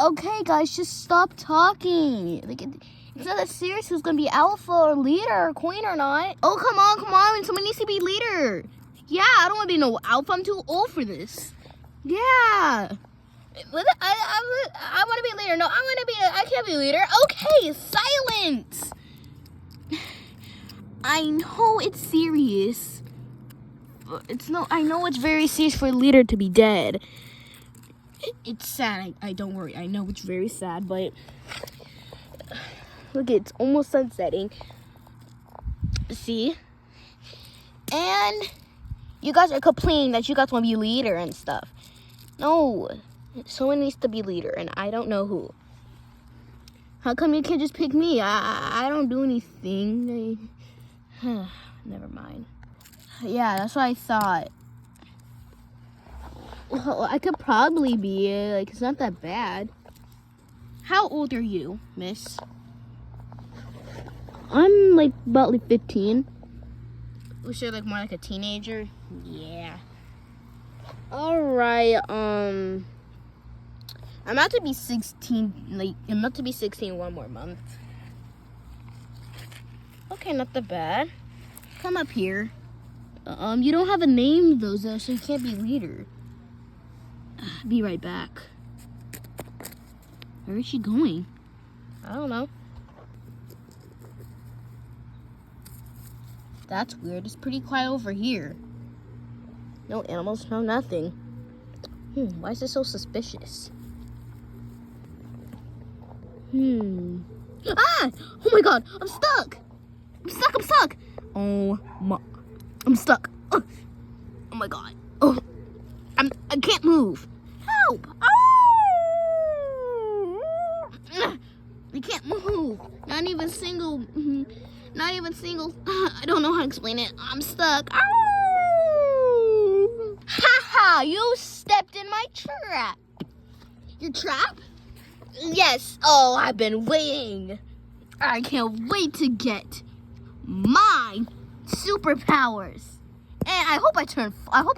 Okay, guys, just stop talking. Like, it's not that serious who's gonna be alpha or leader or queen or not. Oh, come on. Someone needs to be leader. Yeah, I don't want to be no alpha. I'm too old for this. Yeah. I want to be leader. No, I can't be leader. Okay, silence. I know it's serious. I know it's very serious for a leader to be dead. It's sad. I don't worry. I know it's very sad, but look, it's almost sunsetting. See? And you guys are complaining that you guys want to be leader and stuff. No, someone needs to be leader, and I don't know who. How come you can't just pick me? I don't do anything. Never mind. Yeah, that's what I thought. Well, I could probably be it. Like, it's not that bad. How old are you, miss? I'm like about 15. Was she like more like a teenager? Yeah. Alright, I'm about to be 16. Like, I'm about to be 16 one more month. Okay, not that bad. Come up here. You don't have a name though, so you can't be leader. Be right back. Where is she going? I don't know. That's weird. It's pretty quiet over here. No animals, no nothing. Why is this so suspicious? Ah! Oh my god! I'm stuck! I'm stuck! Oh my... I'm stuck. Oh my god. Oh. I can't move. Help! Oh! I can't move. Not even single. I don't know how to explain it. I'm stuck. Oh! Haha! You stepped in my trap. Your trap? Yes. Oh, I've been waiting. I can't wait to get my superpowers. And I hope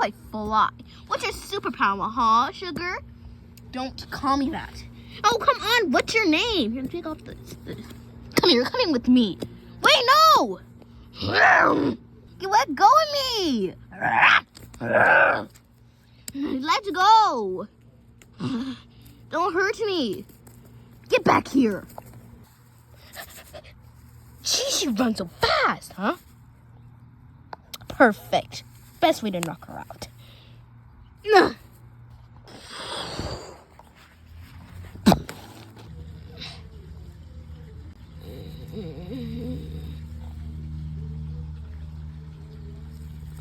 I fly. What's your superpower, huh, sugar? Don't call me that. Oh, come on. What's your name? Here, take off this. Come here. You're coming with me. Wait, no. You let go of me. Let's go. Don't hurt me. Get back here. She runs so fast, huh? Perfect. Best way to knock her out.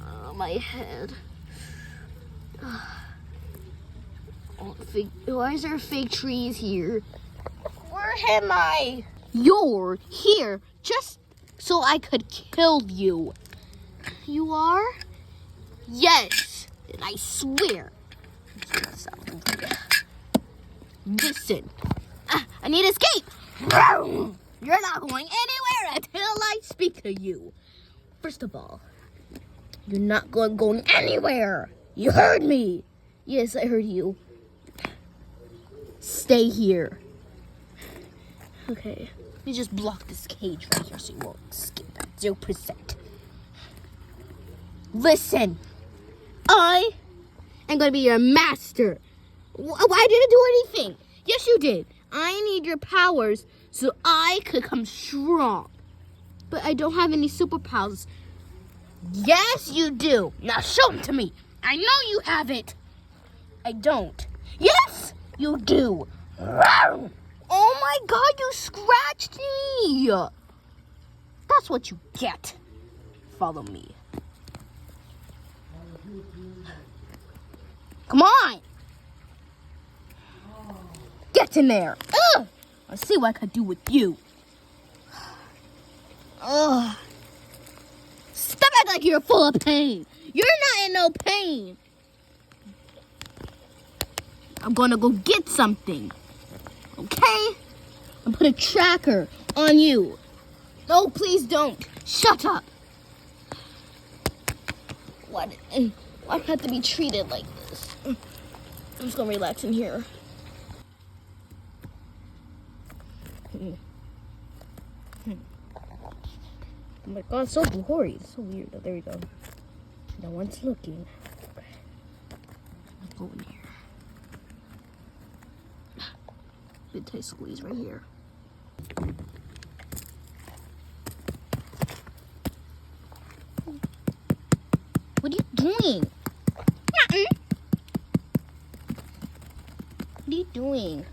Oh, my head. Why is there fake trees here? Where am I? You're here just so I could kill you. You are? Yes, and I swear. Listen, I need to escape. You're not going anywhere until I speak to you. First of all, you're not going anywhere. You heard me. Yes, I heard you. Stay here. Okay, you just block this cage right here so you won't escape. 0%. Listen, I am going to be your master. Why didn't do anything? Yes, you did. I need your powers so I could come strong. But I don't have any superpowers. Yes, you do. Now show them to me. I know you have it. I don't. Yes, you do. Oh my god, you scratched me. That's what you get. Follow me. Come on. Get in there. Ugh. Let's see what I can do with you. Ugh. Stop acting like you're full of pain. You're not in no pain. I'm gonna go get something. Okay? I'll put a tracker on you. No, please don't. Shut up. Why do I have to be treated like this? I'm just gonna relax in here. Oh my god, it's so blurry. It's so weird. Oh, there we go. No one's looking. Okay. Let's go in here. Big tight squeeze right here. What are you doing? What are you doing?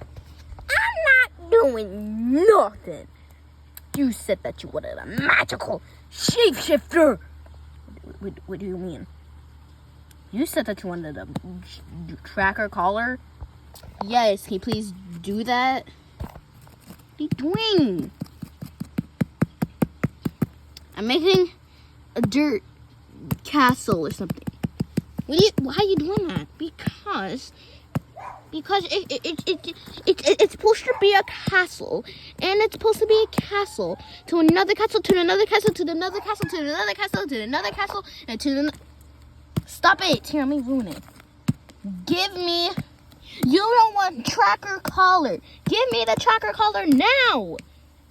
I'm not doing nothing. You said that you wanted a magical shapeshifter. What do you mean? You said that you wanted a tracker collar. Yes, can you please do that? What are you doing? I'm making a dirt castle or something. Why are you doing that? Because it's supposed to be a castle, and it's supposed to be a castle to another castle, to another castle, to another castle, to another castle, to another castle, and to the. Stop it! Here, let me ruin it. Give me. You don't want tracker collar. Give me the tracker collar now,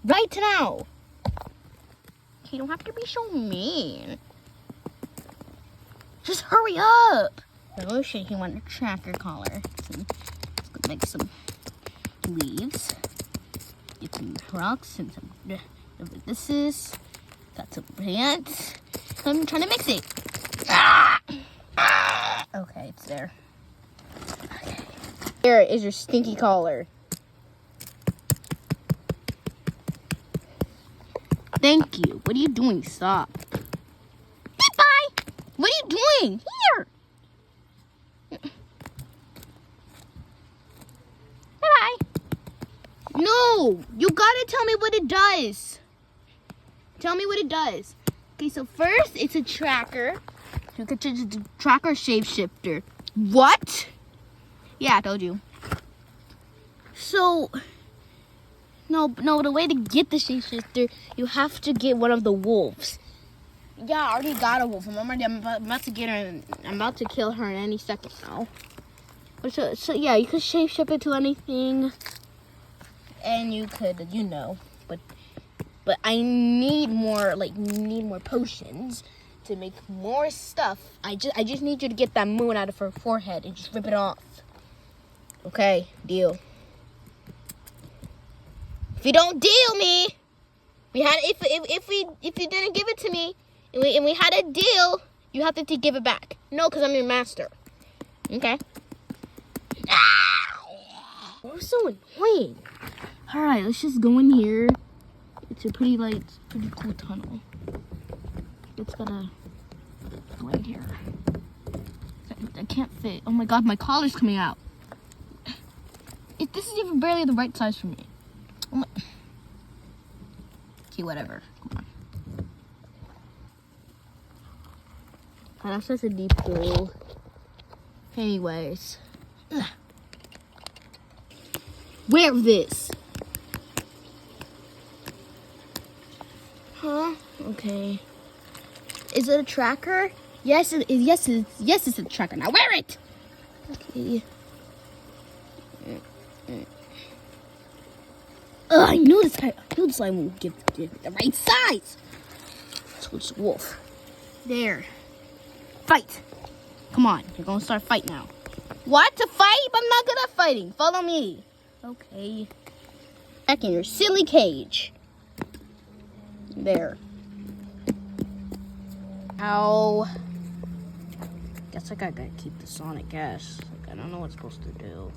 right now. You don't have to be so mean. Just hurry up. Oh shit! He wanted a tracker collar. Make some leaves, get some rocks and some this is got some plants. I'm trying to mix it. Okay, it's there. Okay. Here is your stinky collar. Thank you. What are you doing? Stop. Goodbye. What are you doing? Here. No, you gotta tell me what it does. Tell me what it does. Okay, so first it's a tracker. You can change it to tracker shapeshifter. What? Yeah, I told you. So, no, the way to get the shapeshifter, you have to get one of the wolves. Yeah, I already got a wolf. I'm about to get her, and I'm about to kill her in any second now. So yeah, you could shapeshift it to anything. And you could, but I need more potions to make more stuff. I just need you to get that moon out of her forehead and just rip it off. Okay, deal. If you don't deal me, if you didn't give it to me, and we had a deal, you have to give it back. No, because I'm your master. Okay. You're so annoying. Alright, let's just go in here. It's a pretty cool tunnel. It's got a right here. I can't fit. Oh my god, my collar's coming out. This is even barely the right size for me. Oh my. Okay, whatever. Come on. Oh, that's such a deep hole. Anyways. Ugh. Wear this. Huh? Okay. Is it a tracker? Yes, it is. Yes, it's a tracker. Now wear it. Okay. I knew this slime will give the right size. So it's a wolf. There. Fight. Come on, you're gonna start fight now. What? To fight? I'm not good at fighting. Follow me. Okay. Back in your silly cage. There. Ow. Guess I gotta keep the sonic gas. I don't know what it's supposed to do.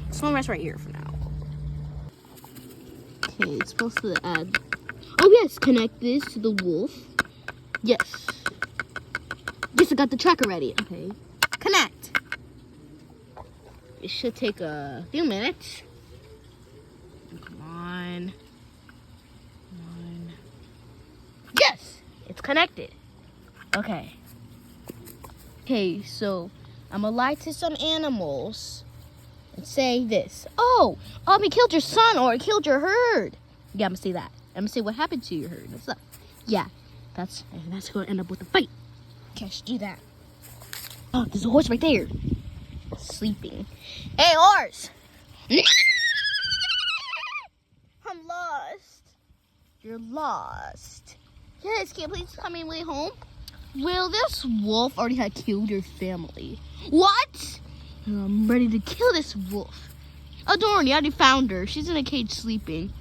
It's gonna rest right here for now. Okay, it's supposed to add. Oh yes, connect this to the wolf. Yes. Guess I got the tracker ready. Okay. Connect. It should take a few minutes. Come on. Yes! It's connected. Okay. Okay, so I'm gonna lie to some animals and say this. Oh, he killed your son or he killed your herd. Yeah, I'm gonna say that. I'm gonna say what happened to your herd and stuff. Yeah, that's gonna end up with a fight. Okay, I should do that. Oh, there's a horse right there. Sleeping. Hey, horse! You're lost. Yes, can you please come way home? Well, this wolf already had killed your family. What? I'm ready to kill this wolf. Oh, don't worry, I already found her. She's in a cage sleeping,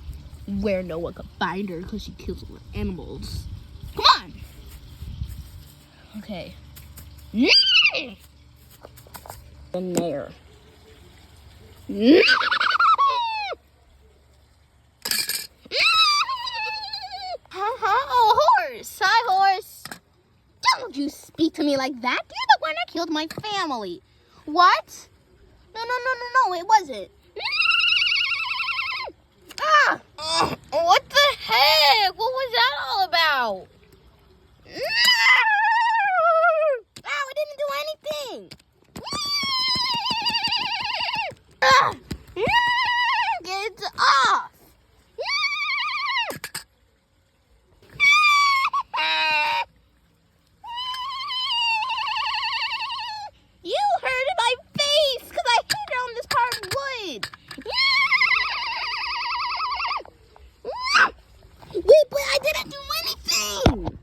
where no one could find her because she kills all the animals. Come on. Okay. In there. Oh, horse. Hi, horse. Don't you speak to me like that. You're the one that killed my family. What? No, it wasn't. Ah! What the heck? What was that all about? Oh, it didn't do anything. Get off. You hurted my face because I hit it on this hard wood. Wait, but I didn't do anything.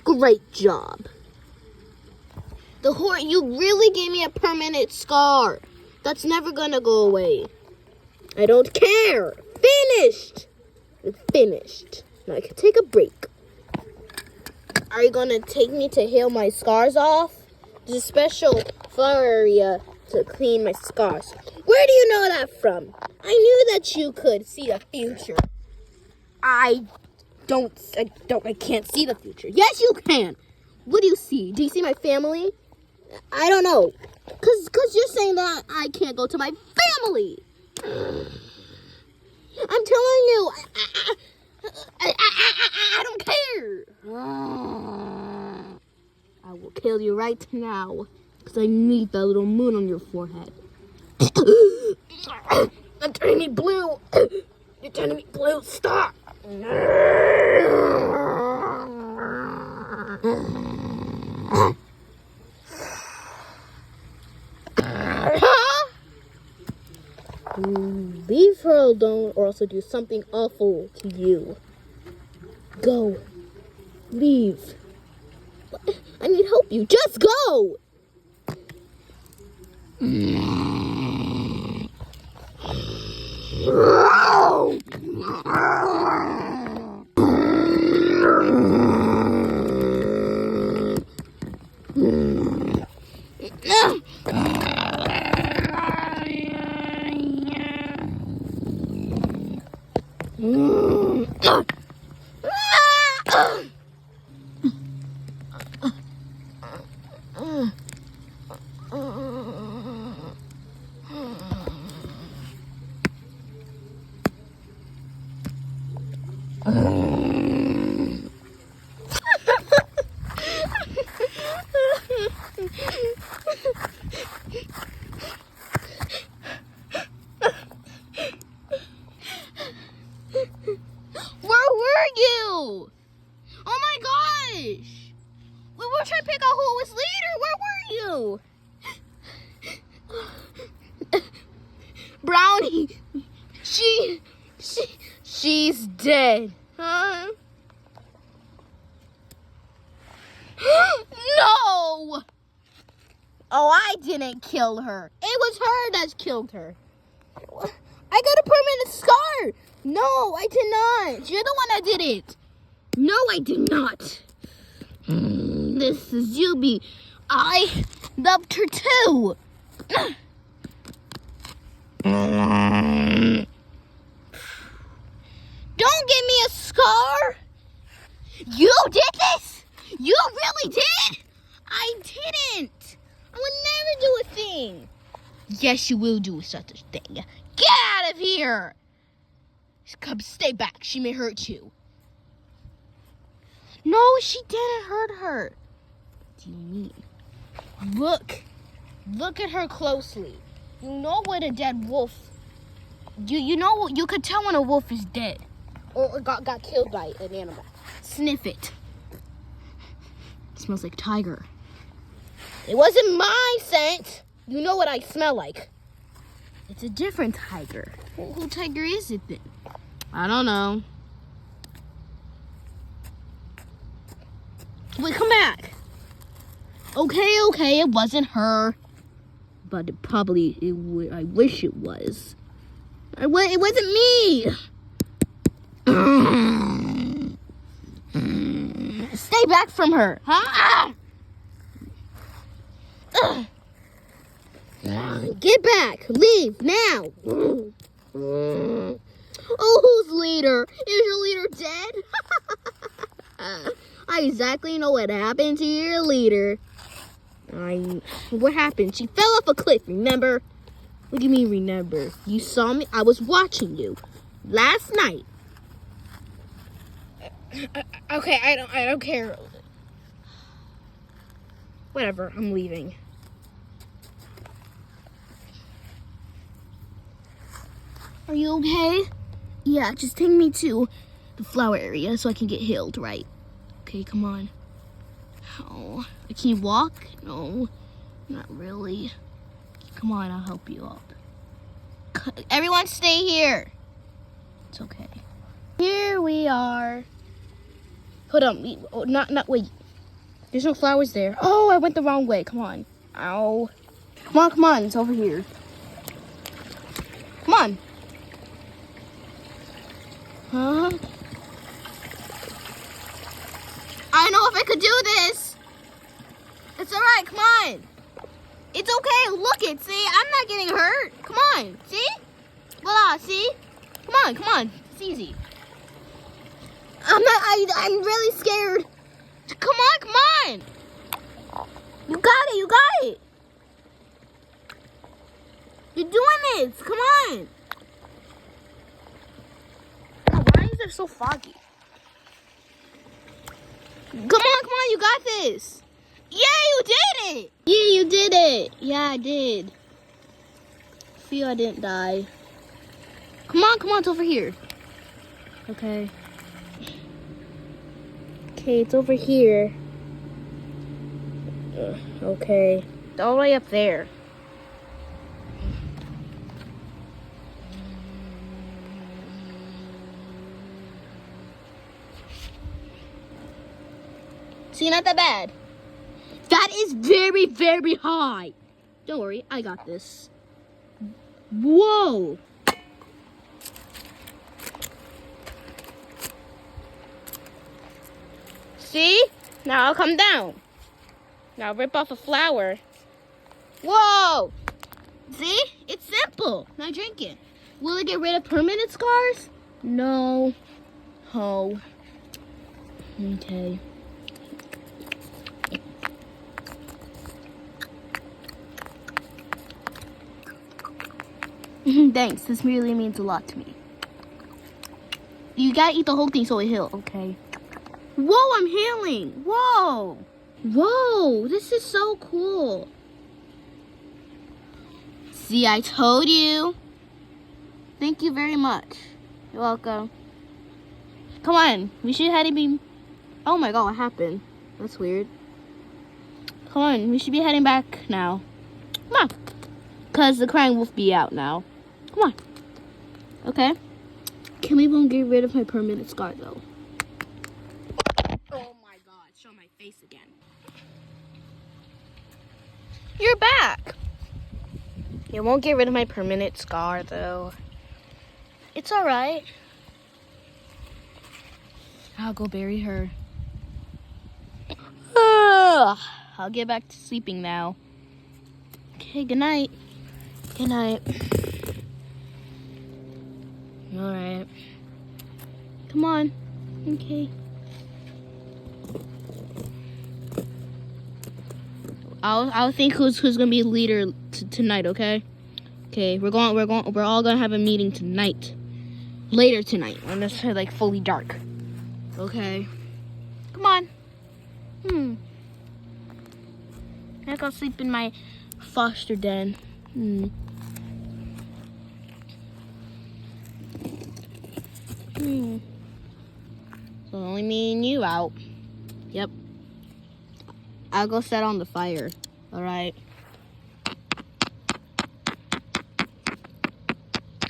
Great job. The horse, you really gave me a permanent scar. That's never gonna go away. I don't care. Finished. It's finished. Now I can take a break. Are you gonna take me to heal my scars off? There's a special flower area to clean my scars. Where do you know that from? I knew that you could see the future. I can't see the future. Yes, you can. What do you see? Do you see my family? I don't know. Cause you're saying that I can't go to my family. I'm telling you, I don't care. I will kill you right now, because I need that little moon on your forehead. I'm turning me blue. You're turning me blue. Stop. Leave her alone or else I'll do something awful to you. Go. Leave. I need help you. Just go. Where were you? Oh my gosh! We were trying to pick out who was leader. Where were you? Brownie, she's dead. Huh? No! Oh, I didn't kill her. It was her that killed her. I got a permanent scar. No, I did not. You're the one that did it. No, I did not. This is Yubi. I loved her too. Don't give me a scar. You did this? You really did? I didn't. I would never do a thing. Yes, you will do such a thing. Get out of here. Come, stay back. She may hurt you. No, she didn't hurt her. What do you mean? Look at her closely. You know what a dead wolf You know, you could tell when a wolf is dead or got killed by an animal. Sniff it. It smells like tiger. It wasn't my scent. You know what I smell like. It's a different tiger. Who tiger is it then? I don't know. Wait, come back. Okay, it wasn't her. But it probably, I wish it was. It wasn't me. Stay back from her. Huh? Get back. Leave now. Oh, who's leader? Is your leader dead? I exactly know what happened to your leader. What happened? She fell off a cliff, remember? What do you mean, remember? You saw me? I was watching you last night. Okay, I don't care. Whatever, I'm leaving. Are you okay? Yeah, just take me to the flower area so I can get healed, right? Okay, come on. Oh, can you walk? No, not really. Come on, I'll help you up. Everyone stay here. It's okay. Here we are. Hold on, wait. There's no flowers there. Oh, I went the wrong way. Come on. Ow. Come on, it's over here. Come on. Huh? I know if I could do this. It's all right, come on. It's okay, look it, see? I'm not getting hurt. Come on, see? Voila, see? Come on, it's easy. I'm really scared. Come on. You got it. You're doing this, come on. Oh, why is it so foggy? Come on, you got this. Yeah, you did it. Yeah, you did it. Yeah, I did. Feel I didn't die. Come on, it's over here. Okay, it's over here. Okay, it's all the way up there. See, not that bad. That is very, very high. Don't worry, I got this. Whoa. See? Now I'll come down. Now rip off a flower. Whoa. See? It's simple. Now drink it. Will it get rid of permanent scars? No. Oh. Okay. Thanks, this really means a lot to me. You gotta eat the whole thing so it heals, okay? Whoa, I'm healing! Whoa, this is so cool. See, I told you. Thank you very much. You're welcome. Come on, we should head be. Oh my god, what happened? That's weird. Come on, we should be heading back now. Come on. Because the crying wolf be out now. Come on. Okay. Can we won't get rid of my permanent scar though? Oh my god, show my face again. You're back. It won't get rid of my permanent scar though. It's alright. I'll go bury her. I'll get back to sleeping now. Okay, good night. Good night. Alright. Come on. Okay. I'll think who's gonna be leader tonight, okay? Okay, we're all gonna have a meeting tonight. Later tonight, when it's like fully dark. Okay. Come on. I go sleep in my foster den. So only me and you out. Yep. I'll go set on the fire. Alright.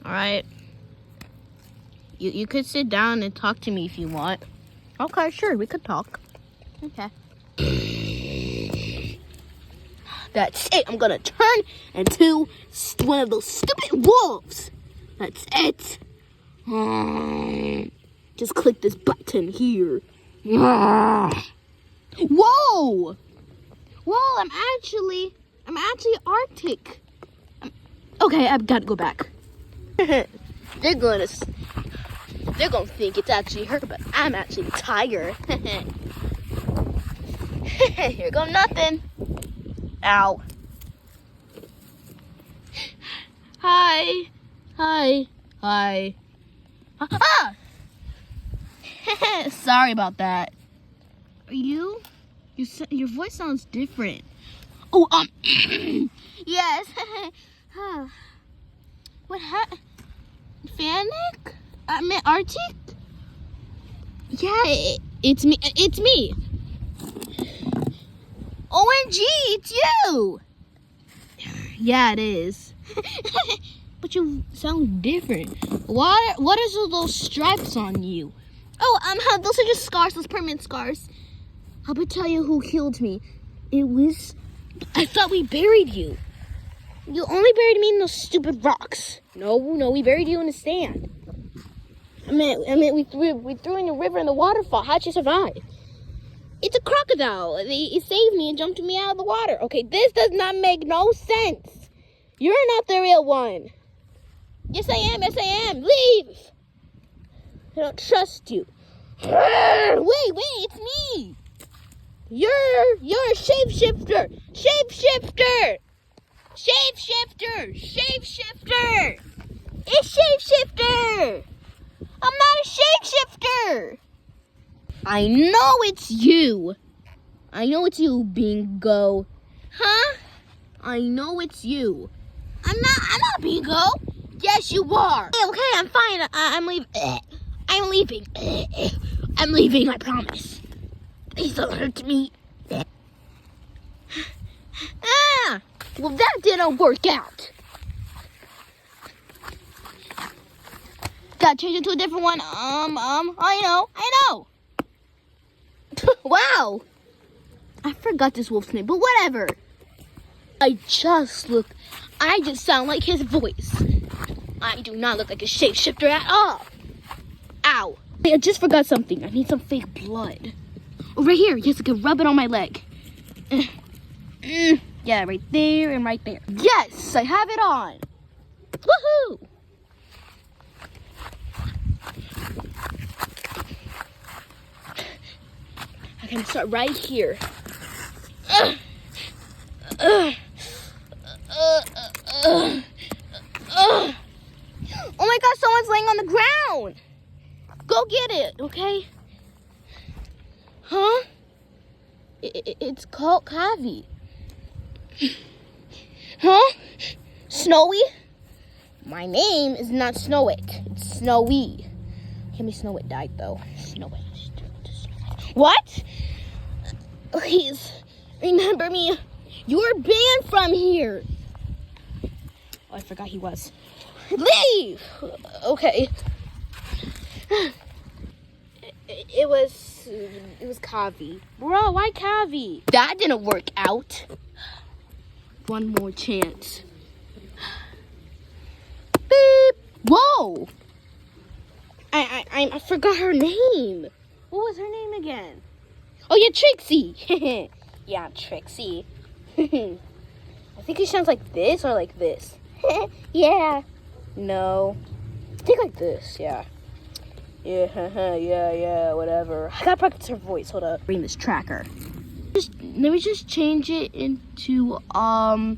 Alright. You could sit down and talk to me if you want. Okay, sure, we could talk. Okay. That's it. I'm gonna turn into one of those stupid wolves. That's it. Just click this button here. Whoa! Whoa! I'm actually Arctic. Okay, I've got to go back. They're gonna think it's actually her, but I'm actually Tiger. Here go nothing. Ow. Hi. Ah! Sorry about that. Are you? Your voice sounds different. Oh, yes. What happened? Fanic? I meant Arctic? Yeah, it's me. It's me. OMG, it's you. Yeah, it is. But you sound different. What is all those stripes on you? Oh, those are just scars, those permanent scars. How about tell you who healed me? I thought we buried you. You only buried me in those stupid rocks. No, we buried you in the sand. I mean, we threw in the river and the waterfall. How'd you survive? It's a crocodile. It saved me and jumped me out of the water. Okay, this does not make no sense. You're not the real one. Yes, I am. Leave. I don't trust you. Wait, it's me. You're a shapeshifter. Shapeshifter. It's shapeshifter. I'm not a shapeshifter. I know it's you. Bingo. Huh? I know it's you. I'm not Bingo. Yes, you are. Okay, I'm fine. I'm leaving. I'm leaving, I promise. Please don't hurt me. Well, that didn't work out. Gotta change it to a different one. I know. Wow. I forgot this wolf's name, but whatever. I just sound like his voice. I do not look like a shapeshifter at all. Ow. I just forgot something. I need some fake blood. Oh, right here. Yes, I can rub it on my leg. Yeah, right there and right there. Yes, I have it on. Woohoo! I can start right here. Oh my God, someone's laying on the ground. Go get it, okay? Huh? It's called Kavi. Huh? Snowy? My name is not Snowick. It's Snowy. Maybe Snowit died though. Snowit. What? Please, remember me. You're banned from here. Oh, I forgot he was. Leave! Okay. It was Kavi. Bro, why Kavi? That didn't work out. One more chance. Beep! Whoa! I forgot her name. What was her name again? Oh yeah, Trixie. Yeah, Trixie. I think it sounds like this or like this. Yeah. No. I think like this, yeah. Yeah, whatever. I gotta practice her voice. Hold up. Bring this tracker. Let me just change it into, oh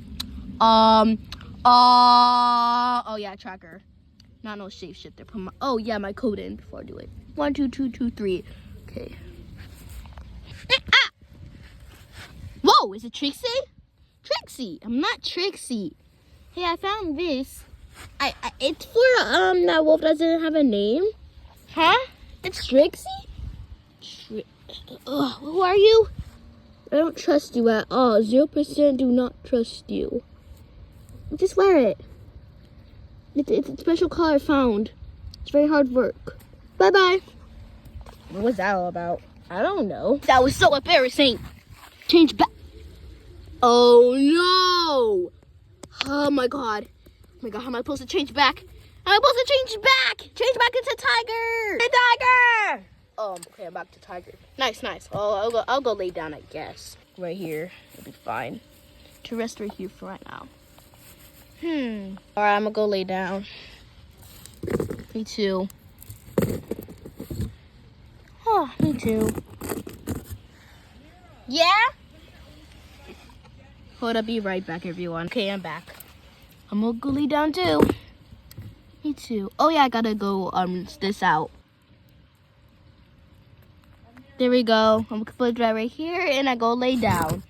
yeah, tracker. Not no shapeshifter. Put my code in before I do it. 1 2 2 2 3. Okay. Ah! Whoa, is it Trixie? Trixie, I'm not Trixie. Hey, I found this. It's for that wolf doesn't have a name. Huh? It's Trixie? Who are you? I don't trust you at all. 0% do not trust you. Just wear it. It's a special color I found. It's very hard work. Bye-bye. What was that all about? I don't know. That was so embarrassing. Change back. Oh, no. Oh, my God. Oh, my God. How am I supposed to change back? How am I supposed to change back? Change back into Tiger. Hey, Tiger. Oh, okay. I'm back to Tiger. Nice. Oh, I'll go lay down, I guess. Right here. It'll be fine. To rest right here for right now. All right, I'm gonna go lay down. Me too. Oh, me too. Yeah? Hold up, be right back, everyone. Okay, I'm back. I'm gonna go lay down too. Me too. Oh yeah, I gotta go this out. There we go. I'm gonna put it right here and I go lay down.